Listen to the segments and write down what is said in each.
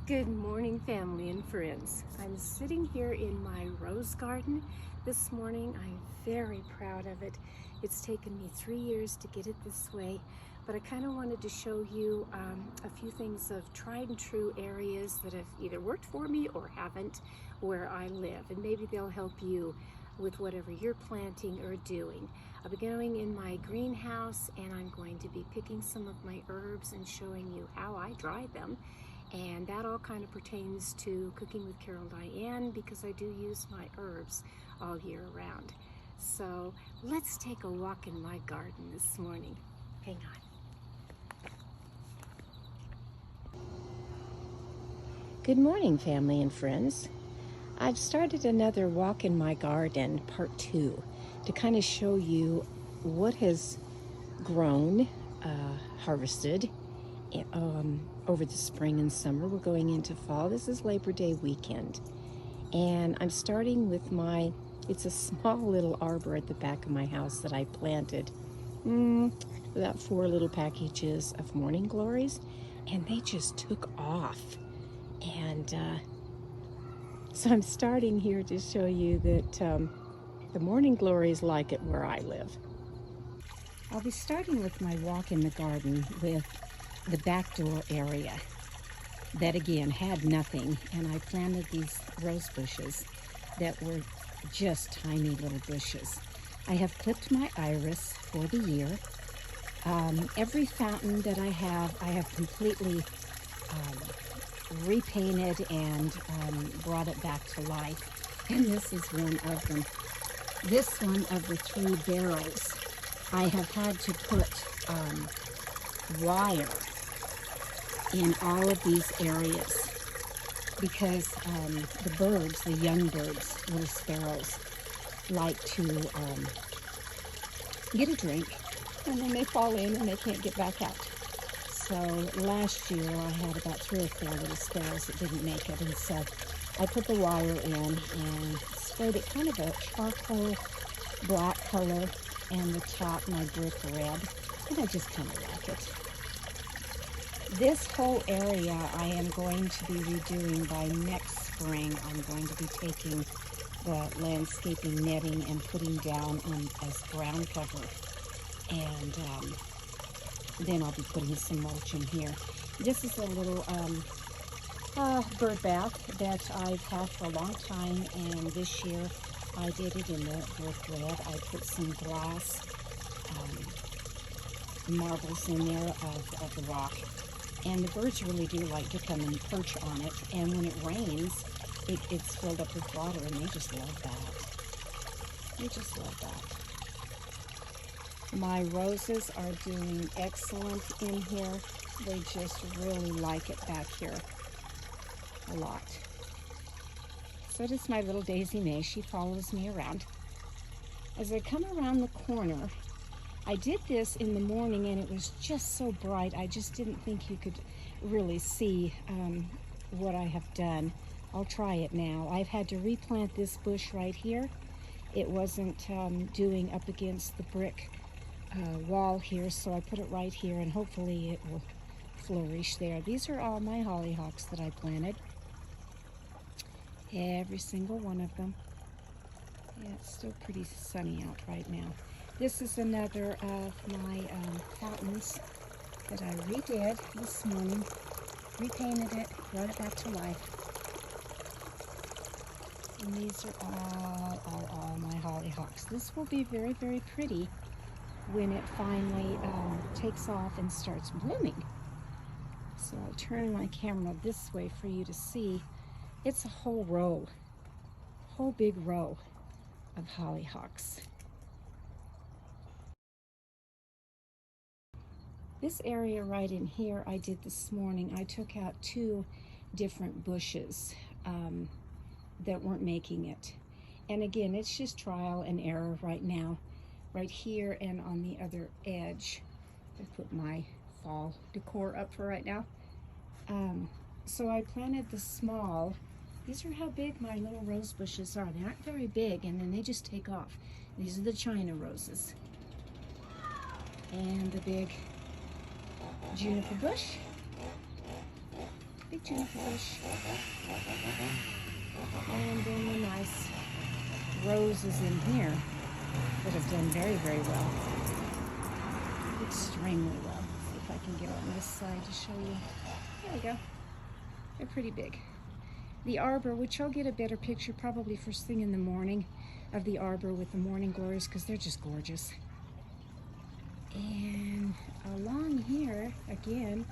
Good morning, family and friends. I'm sitting here in my rose garden this morning. I'm very proud of it. It's taken me 3 years to get it this way, but I kind of wanted to show you a few things of tried and true areas that have either worked for me or haven't where I live, and maybe they'll help you with whatever you're planting or doing. I'll be going in my greenhouse and I'm going to be picking some of my herbs and showing you how I dry them. And that all kind of pertains to Cooking with Carol Diane because I do use my herbs all year round. So let's take a walk in my garden this morning. Hang on. Good morning, family and friends. I've started another walk in my garden, part 2, to kind of show you what has grown, harvested, over the spring and summer. We're going into fall. This is Labor Day weekend. And I'm starting with it's a small little arbor at the back of my house that I planted. About 4 little packages of morning glories. And they just took off. And so I'm starting here to show you that the morning glories like it where I live. I'll be starting with my walk in the garden with the back door area that again had nothing, and I planted these rose bushes that were just tiny little bushes. I have clipped my iris for the year. Every fountain that I have completely repainted and brought it back to life, and this is one of them. This one of the 3 barrels, I have had to put wire in all of these areas because the birds, the young birds, little sparrows, like to get a drink and then they fall in and they can't get back out. So last year I had about 3 or 4 little sparrows that didn't make it, and so I put the wire in and sprayed it kind of a charcoal black color and the top my brick red, and I just kind of like it. This whole area I am going to be redoing by next spring. I'm going to be taking the landscaping netting and putting down as ground cover, and then I'll be putting some mulch in here. This is a little bird bath that I've had for a long time, and this year I did it in the brick red. I put some glass marbles in there of the rock. And the birds really do like to come and perch on it. And when it rains, it's filled up with water, and they just love that. They just love that. My roses are doing excellent in here. They just really like it back here a lot. So does my little Daisy May. She follows me around. As I come around the corner, I did this in the morning and it was just so bright. I just didn't think you could really see what I have done. I'll try it now. I've had to replant this bush right here. It wasn't doing up against the brick wall here, so I put it right here and hopefully it will flourish there. These are all my hollyhocks that I planted. Every single one of them. Yeah, it's still pretty sunny out right now. This is another of my fountains that I redid this morning, repainted it, brought it back to life. And these are all my hollyhocks. This will be very, very pretty when it finally takes off and starts blooming. So I'll turn my camera this way for you to see. It's a whole big row of hollyhocks. This area right in here I did this morning. I took out 2 different bushes that weren't making it. And again, it's just trial and error right now. Right here and on the other edge. I put my fall decor up for right now. So I planted the small. These are how big my little rose bushes are. They aren't very big, and then they just take off. These are the China roses. And the big juniper bush. big juniper bush. And then the nice roses in here that have done very, very well. Extremely well. Let's see if I can get on this side to show you. There we go. They're pretty big. The arbor, which I'll get a better picture probably first thing in the morning of the arbor with the morning glories, because they're just gorgeous. And along here, again,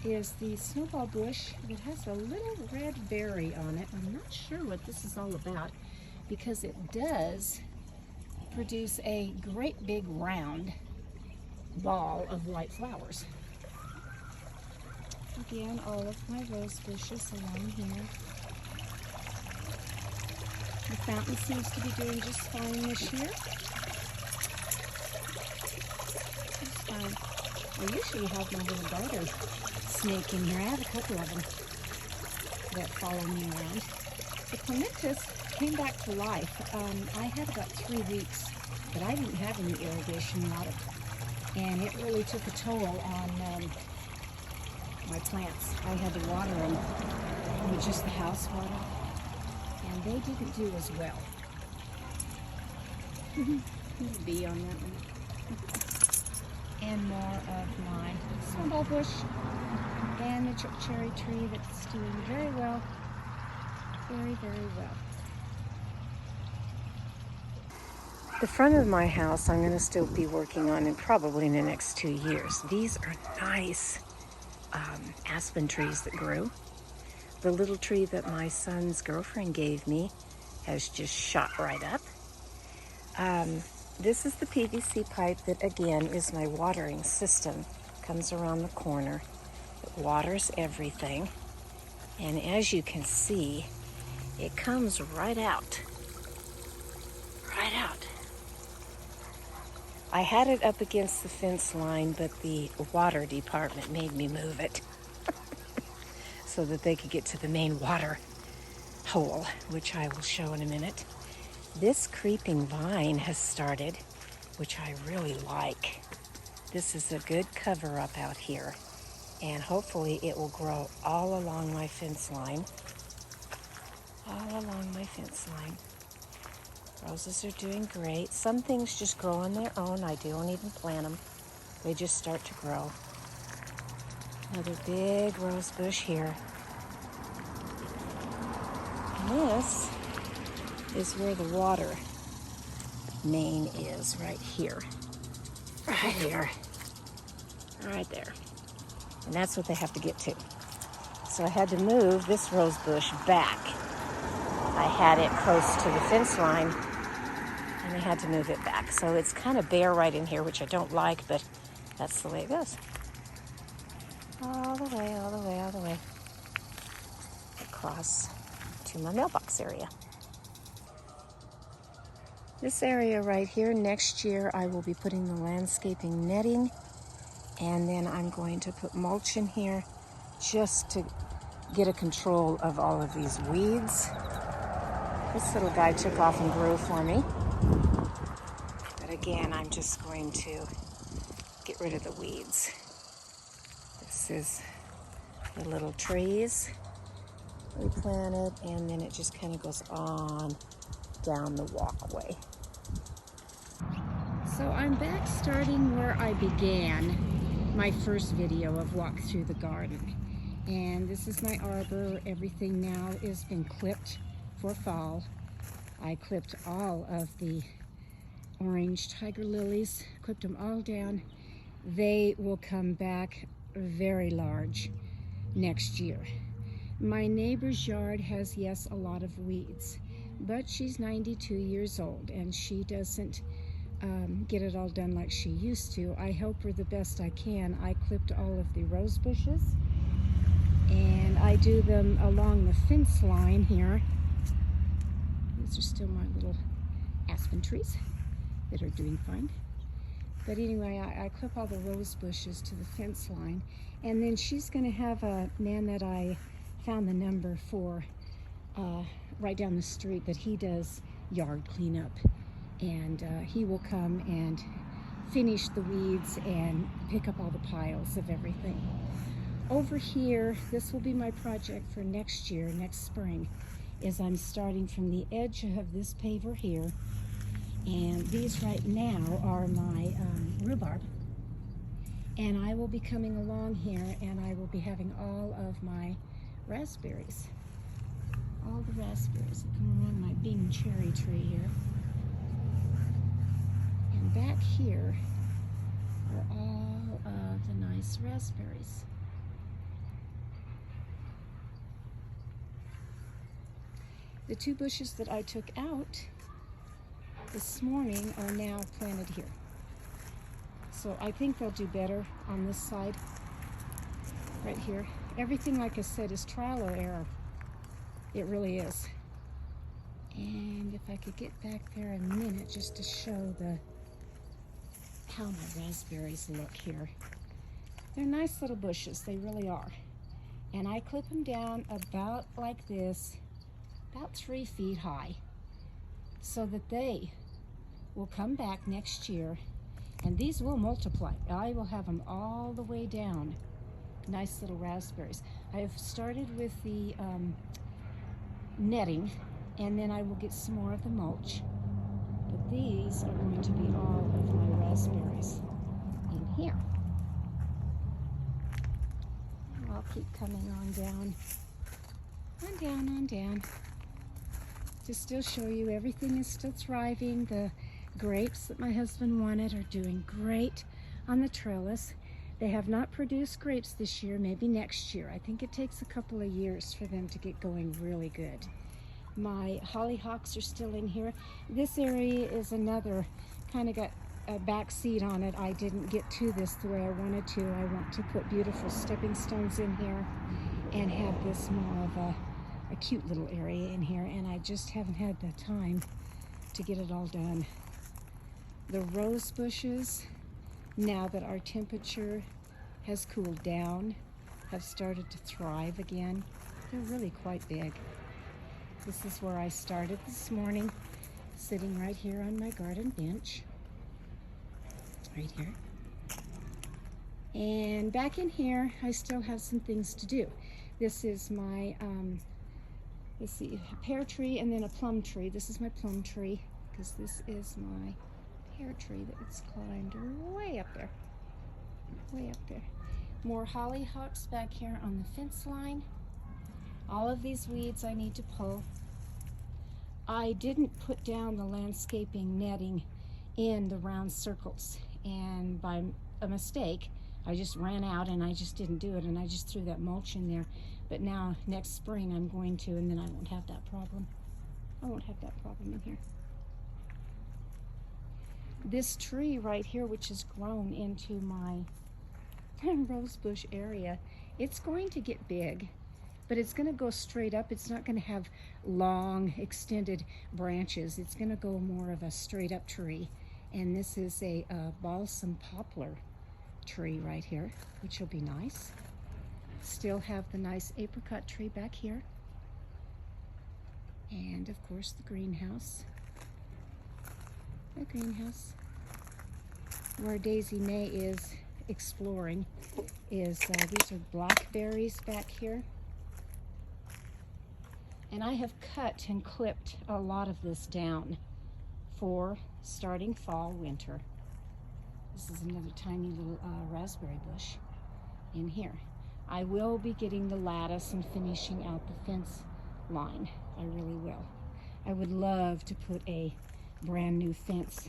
is the snowball bush that has a little red berry on it. I'm not sure what this is all about, because it does produce a great big round ball of white flowers. Again, all of my rose bushes along here. The fountain seems to be doing just fine this year. Just fine. I usually have my little garter snake in here. I have a couple of them that follow me around. The clematis came back to life. I had about 3 weeks that I didn't have any irrigation water, and it really took a toll on my plants. I had to water them with just the house water, and they didn't do as well. Bee on that one. And more of my snowball bush and the choke cherry tree that's doing very well. Very, very well. The front of my house I'm going to still be working on, and probably in the next 2 years. These are nice aspen trees that grew. The little tree that my son's girlfriend gave me has just shot right up. This is the PVC pipe that, again, is my watering system. Comes around the corner. It waters everything. And as you can see, it comes right out. Right out. I had it up against the fence line, but the water department made me move it so that they could get to the main water hole, which I will show in a minute. This creeping vine has started, which I really like. This is a good cover up out here, and hopefully it will grow all along my fence line. All along my fence line. Roses are doing great. Some things just grow on their own. I don't even plant them. They just start to grow. Another big rose bush here. And this is where the water main is, right here. Right here. Right there. And that's what they have to get to. So I had to move this rose bush back. I had it close to the fence line, and I had to move it back. So it's kind of bare right in here, which I don't like, but that's the way it goes. All the way, all the way, all the way across to my mailbox area. This area right here, next year I will be putting the landscaping netting, and then I'm going to put mulch in here just to get a control of all of these weeds. This little guy took off and grew for me. But again, I'm just going to get rid of the weeds. This is the little trees we planted, and then it just kind of goes on down the walkway. So I'm back starting where I began my first video of walk through the garden. And this is my arbor. Everything now has been clipped for fall. I clipped all of the orange tiger lilies, clipped them all down. They will come back very large next year. My neighbor's yard has, yes, a lot of weeds, but she's 92 years old and she doesn't get it all done like she used to. I help her the best I can. I clipped all of the rose bushes, and I do them along the fence line here. These are still my little aspen trees that are doing fine. But anyway, I clip all the rose bushes to the fence line, and then she's going to have a man that I found the number for right down the street, that he does yard cleanup, and he will come and finish the weeds and pick up all the piles of everything. over here, this will be my project for next year, next spring, is I'm starting from the edge of this paver here, and these right now are my rhubarb, and I will be coming along here and I will be having all of my raspberries, all the raspberries that come along my Bing cherry tree here. And back here are all of the nice raspberries. The two bushes that I took out this morning are now planted here. So I think they'll do better on this side, right here. Everything, like I said, is trial or error. It really is. And if I could get back there a minute just to show how my raspberries look here. They're nice little bushes, they really are. And I clip them down about like this, about 3 feet high, so that they will come back next year, and these will multiply. I will have them all the way down. Nice little raspberries. I have started with the netting, and then I will get some more of the mulch. But these are going to be all of my raspberries in here. And I'll keep coming on down, on down, on down, to still show you everything is still thriving. The grapes that my husband wanted are doing great on the trellis. They have not produced grapes this year, maybe next year. I think it takes a couple of years for them to get going really good. My hollyhocks are still in here. This area is another, kind of got a back seat on it. I didn't get to this the way I wanted to. I want to put beautiful stepping stones in here and have this more of a cute little area in here, and I just haven't had the time to get it all done. The rose bushes, now that our temperature has cooled down, have started to thrive again. They're really quite big. This is where I started this morning, sitting right here on my garden bench, right here. And back in here, I still have some things to do. This is my, let's see, a pear tree and then a plum tree. This is my plum tree, because this is my pear tree that it's climbed way up there, way up there. More hollyhocks back here on the fence line. All of these weeds I need to pull. I didn't put down the landscaping netting in the round circles, and by a mistake, I just ran out and I just didn't do it, and I just threw that mulch in there. But now, next spring, I'm going to, and then I won't have that problem. I won't have that problem in here. This tree right here, which has grown into my rosebush area, it's going to get big, but it's going to go straight up. It's not going to have long, extended branches. It's going to go more of a straight up tree. And this is a balsam poplar tree right here, which will be nice. Still have the nice apricot tree back here. And of course the greenhouse. The greenhouse. Where Daisy May is exploring is, these are blackberries back here. And I have cut and clipped a lot of this down for starting fall, winter. This is another tiny little raspberry bush in here. I will be getting the lattice and finishing out the fence line. I really will. I would love to put a brand new fence,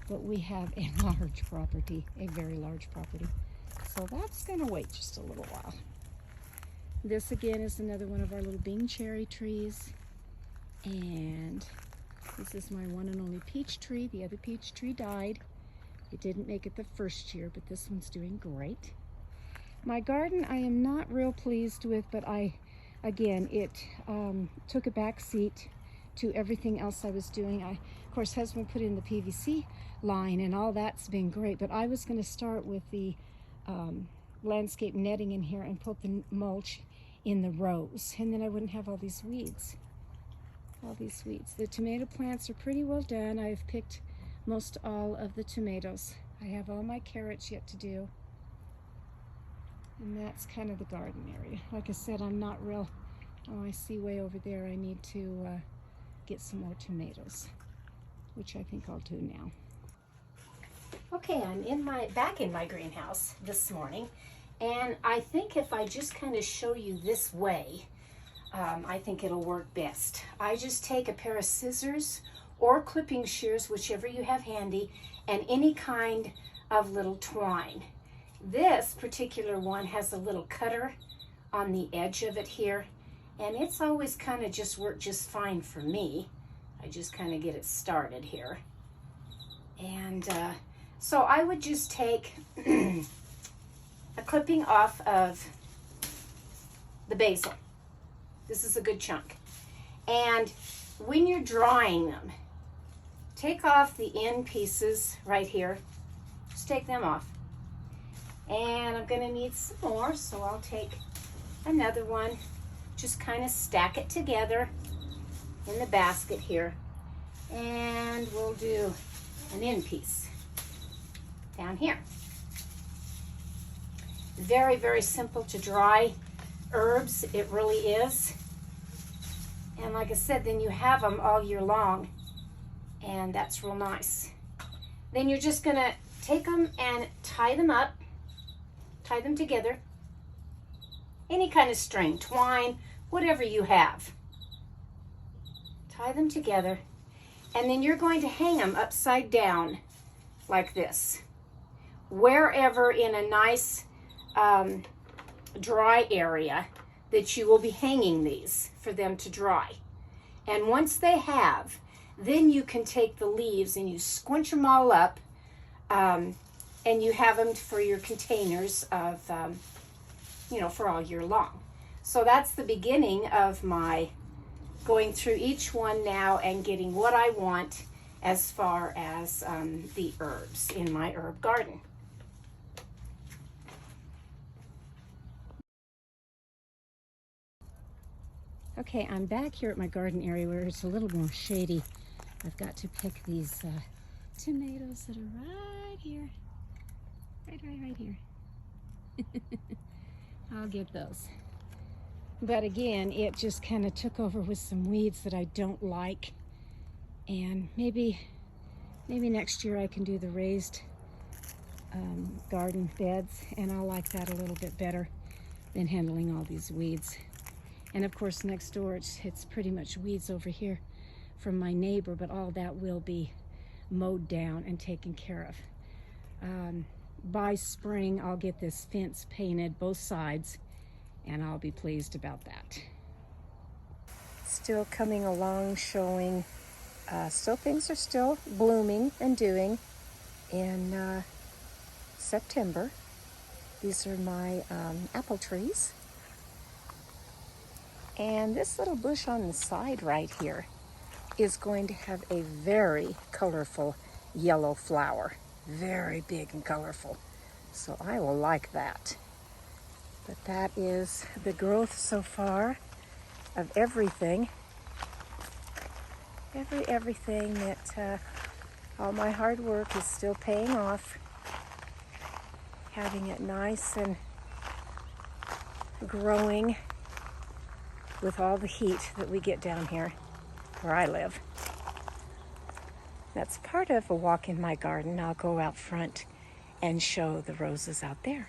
but we have a large property, a very large property. So that's gonna wait just a little while. This again is another one of our little Bing cherry trees. And this is my one and only peach tree. The other peach tree died. It didn't make it the first year, but this one's doing great. My garden I am not real pleased with, but again, it took a back seat to everything else I was doing. Of course, husband put in the PVC line and all that's been great, but I was gonna start with the landscape netting in here and put the mulch in the rows, and then I wouldn't have all these weeds. All these weeds. The tomato plants are pretty well done. I've picked most all of the tomatoes. I have all my carrots yet to do. And that's kind of the garden area. Like I said, I'm not real, oh, I see way over there I need to get some more tomatoes, which I think I'll do now. Okay, I'm back in my greenhouse this morning, and I think if I just kind of show you this way, I think it'll work best. I just take a pair of scissors or clipping shears, whichever you have handy, and any kind of little twine. This particular one has a little cutter on the edge of it here, and it's always kind of just worked just fine for me. I just kind of get it started here. And so I would just take a clipping off of the basil. This is a good chunk. And when you're drying them, take off the end pieces right here. Just take them off. And I'm gonna need some more, so I'll take another one. Just kind of stack it together in the basket here. And we'll do an end piece down here. Very, very simple to dry herbs, it really is. And like I said, then you have them all year long, and that's real nice. Then you're just gonna take them and tie them up, tie them together. Any kind of string, twine, whatever you have. Tie them together, and then you're going to hang them upside down like this. Wherever in a nice dry area that you will be hanging these for them to dry. And once they have, then you can take the leaves and you squinch them all up, and you have them for your containers of, you know, for all year long. So that's the beginning of my going through each one now and getting what I want as far as the herbs in my herb garden. Okay, I'm back here at my garden area where it's a little more shady. I've got to pick these tomatoes that are right here. Right here. I'll get those. But again, it just kind of took over with some weeds that I don't like. And maybe next year I can do the raised garden beds, and I'll like that a little bit better than handling all these weeds. And of course next door it's pretty much weeds over here from my neighbor, but all that will be mowed down and taken care of. By spring I'll get this fence painted both sides, and I'll be pleased about that. Still coming along, showing still things are still blooming and doing in September. These are my apple trees. And this little bush on the side right here is going to have a very colorful yellow flower. Very big and colorful. So I will like that. But that is the growth so far of everything. Everything that all my hard work is still paying off. Having it nice and growing with all the heat that we get down here where I live. That's part of a walk in my garden. I'll go out front and show the roses out there.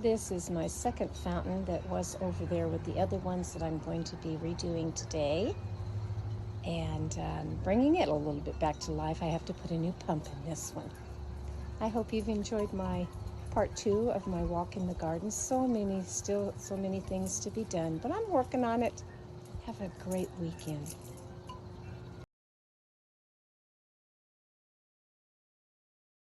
This is my second fountain that was over there with the other ones that I'm going to be redoing today. And bringing it a little bit back to life. I have to put a new pump in this one. I hope you've enjoyed my part 2 of my walk in the garden. So many things to be done, but I'm working on it. Have a great weekend.